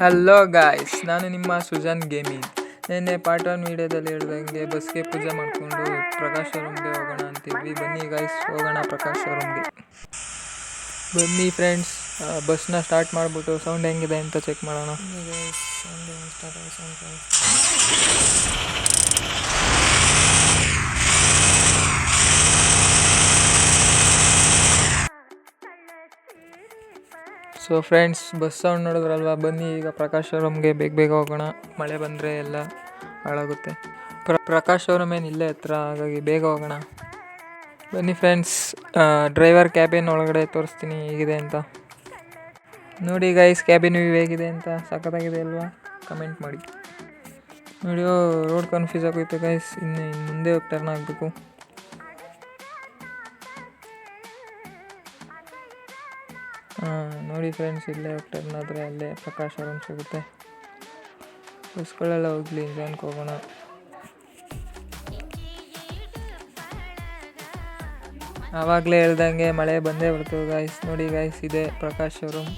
Hello guys, ನಾನು ನಿಮ್ಮ Sujan gaming. ನಿನ್ನೆ ಪಾರ್ಟ್ 1 ವೀಡಿಯೋದಲ್ಲಿ ಹೇಳ್ದಂಗೆ ಬಸ್ಗೆ ಪೂಜೆ ಮಾಡಿಕೊಂಡು ಪ್ರಕಾಶ್ ಶೋರೂಮ್ಗೆ ಹೋಗೋಣ ಅಂತಿದ್ವಿ. ಬನ್ನಿ ಗಾಯ್ಸ್, ಹೋಗೋಣ ಪ್ರಕಾಶ್ ಶೋರೂಮ್ಗೆ. ಬನ್ನಿ ಫ್ರೆಂಡ್ಸ್, ಬಸ್ನ ಸ್ಟಾರ್ಟ್ ಮಾಡಿಬಿಟ್ಟು ಸೌಂಡ್ ಹೆಂಗಿದೆ ಅಂತ ಚೆಕ್ ಮಾಡೋಣ. ಸೊ ಫ್ರೆಂಡ್ಸ್, ಬಸ್ ಸೌಂಡ್ ನೋಡಿದ್ರಲ್ವಾ. ಬನ್ನಿ ಈಗ ಪ್ರಕಾಶ್ ಶೋರೂಮ್ಗೆ ಬೇಗ ಹೋಗೋಣ. ಮಳೆ ಬಂದರೆ ಎಲ್ಲ ಹಾಳಾಗುತ್ತೆ. ಪ್ರಕಾಶ್ ಶೋರೂಮ್ ಏನು ಇಲ್ಲೇ ಹತ್ರ, ಹಾಗಾಗಿ ಬೇಗ ಹೋಗೋಣ. ಬನ್ನಿ ಫ್ರೆಂಡ್ಸ್, ಡ್ರೈವರ್ ಕ್ಯಾಬಿನ್ ಒಳಗಡೆ ತೋರಿಸ್ತೀನಿ ಹೇಗಿದೆ ಅಂತ. ನೋಡಿ ಗೈಸ್, ಕ್ಯಾಬಿನ್ ವ್ಯೂ ಹೇಗಿದೆ ಅಂತ. ಸಖತ್ತಾಗಿದೆ ಅಲ್ವಾ? ಕಮೆಂಟ್ ಮಾಡಿ. ನೋಡಿ, ರೋಡ್ ಕನ್ಫ್ಯೂಸ್ ಆಗೋಯ್ತು ಗೈಸ್. ಇನ್ನು ಮುಂದೆ ಹೋಗಿ ಟರ್ನ್ ಆಗಬೇಕು. ನೋಡಿ ಫ್ರೆಂಡ್ಸ್, ಇಲ್ಲೇ ಹೋಗಿ ಟರ್ನ್ ಆದರೆ ಅಲ್ಲೇ ಪ್ರಕಾಶ್ ಶೋರೂಮ್ ಸಿಗುತ್ತೆ. ಬಸ್ಗಳೆಲ್ಲ ಹೋಗ್ಲಿ, ನಿಧಾನಕ್ಕೆ ಹೋಗೋಣ. ಆವಾಗಲೇ ಹೇಳ್ದಂಗೆ ಮಳೆ ಬಂದೇ ಬಿಡ್ತು ಗಾಯ್ಸ್. ನೋಡಿ ಗಾಯ್ಸ್, ಇದೆ ಪ್ರಕಾಶ್ ಶೋರೂಮ್.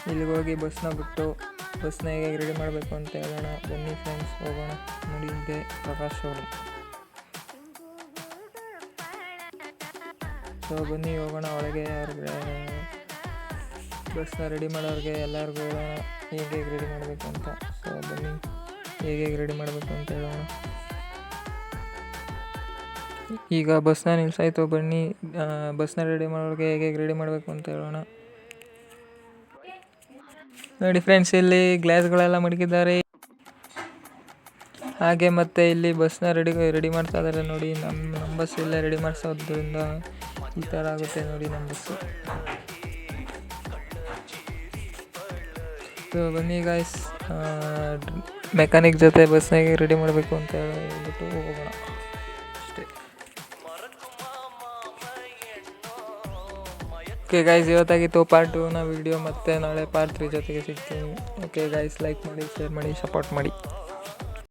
ಇಲ್ಲಿಗೆ ಹೋಗಿ ಬಸ್ನ ಬಿಟ್ಟು ಬಸ್ನ ಹೇಗೆ ರೆಡಿ ಮಾಡಬೇಕು ಅಂತ ಹೇಳೋಣ. ಬನ್ನಿ ಫ್ರೆಂಡ್ಸ್, ಹೋಗೋಣ. ನೋಡಿ, ಇದೆ ಪ್ರಕಾಶ್ ಶೋರೂಮ್. ಸೊ ಬನ್ನಿ ಹೋಗೋಣ ಒಳಗೆ. ಬಸ್ನ ರೆಡಿ ಮಾಡೋರಿಗೆ ಎಲ್ಲರಿಗೂ ಹೇಳೋಣ ಹೇಗೆ ರೆಡಿ ಮಾಡಬೇಕು ಅಂತ. ಸೊ ಬನ್ನಿ, ಹೇಗೆ ರೆಡಿ ಮಾಡಬೇಕು ಅಂತ ಹೇಳೋಣ. ಈಗ ಬಸ್ನ ನಿಲ್ಸಾಯ್ತು. ಬನ್ನಿ, ಬಸ್ನ ರೆಡಿ ಮಾಡೋರಿಗೆ ಹೇಗೆ ರೆಡಿ ಮಾಡಬೇಕು ಅಂತ ಹೇಳೋಣ. ನೋಡಿ ಫ್ರೆಂಡ್ಸ್, ಇಲ್ಲಿ ಗ್ಲಾಸ್ಗಳೆಲ್ಲ ಮಡಗಿದ್ದಾರೆ. ಹಾಗೆ ಮತ್ತೆ ಇಲ್ಲಿ ಬಸ್ನ ರೆಡಿ ಮಾಡ್ತಾ ಇದ್ದಾರೆ. ನೋಡಿ, ನಮ್ಮ ಬಸ್ ಇಲ್ಲೇ ರೆಡಿ ಮಾಡಿಸೋದ್ರಿಂದ ಈ ಥರ ಆಗುತ್ತೆ. ನೋಡಿ ನಮ್ಮ ಬಸ್ಸು. ಸೊ ಬನ್ನಿ ಗಾಯ್ಸ್, ಮೆಕ್ಯಾನಿಕ್ ಜೊತೆ ಬಸ್ನ ಹೇಗೆ ರೆಡಿ ಮಾಡಬೇಕು ಅಂತ ಹೇಳ್ಬಿಟ್ಟು ಹೋಗೋಣ ಅಷ್ಟೇ. ಓಕೆ ಗಾಯ್ಸ್, ಇವತ್ತಾಗಿತ್ತು ಪಾರ್ಟ್ 2ನ ವಿಡಿಯೋ. ಮತ್ತೆ ನಾಳೆ ಪಾರ್ಟ್ 3 ಜೊತೆಗೆ ಸಿಗ್ತೀನಿ. ಓಕೆ ಗಾಯ್ಸ್, ಲೈಕ್ ಮಾಡಿ, ಶೇರ್ ಮಾಡಿ, ಸಪೋರ್ಟ್ ಮಾಡಿ.